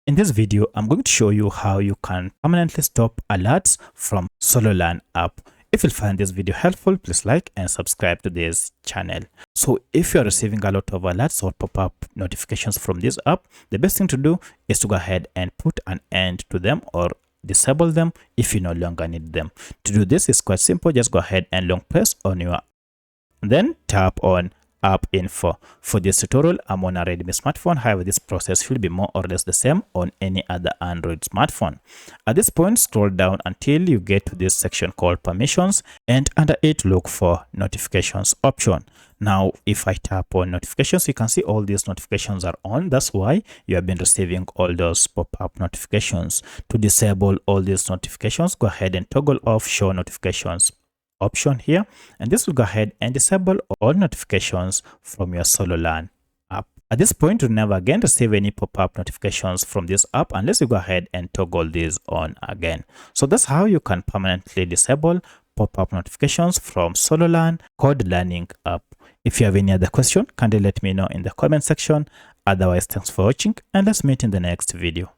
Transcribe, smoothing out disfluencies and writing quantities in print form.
In this video, I'm going to show you how you can permanently stop alerts from Sololearn app. If you find this video helpful, please like and subscribe to this channel. So if you're receiving a lot of alerts or pop-up notifications from this app, the best thing to do is to go ahead and put an end to them or disable them if you no longer need them. To do this is quite simple. Just go ahead and long press on your, then tap on app info. For this tutorial, I'm on a Redmi smartphone. However, this process will be more or less the same on any other Android smartphone. At this point, scroll down until you get to this section called permissions, and under it look for notifications option. Now if I tap on notifications, you can see all these notifications are on. That's why you have been receiving all those pop-up notifications. To disable all these notifications, go ahead and toggle off show notifications option here, and this will go ahead and disable all notifications from your Sololearn app. At this point, you'll never again receive any pop-up notifications from this app unless you go ahead and toggle these on again. So that's how you can permanently disable pop-up notifications from Sololearn code learning app. If you have any other question, kindly let me know in the comment section. Otherwise, thanks for watching and let's meet in the next video.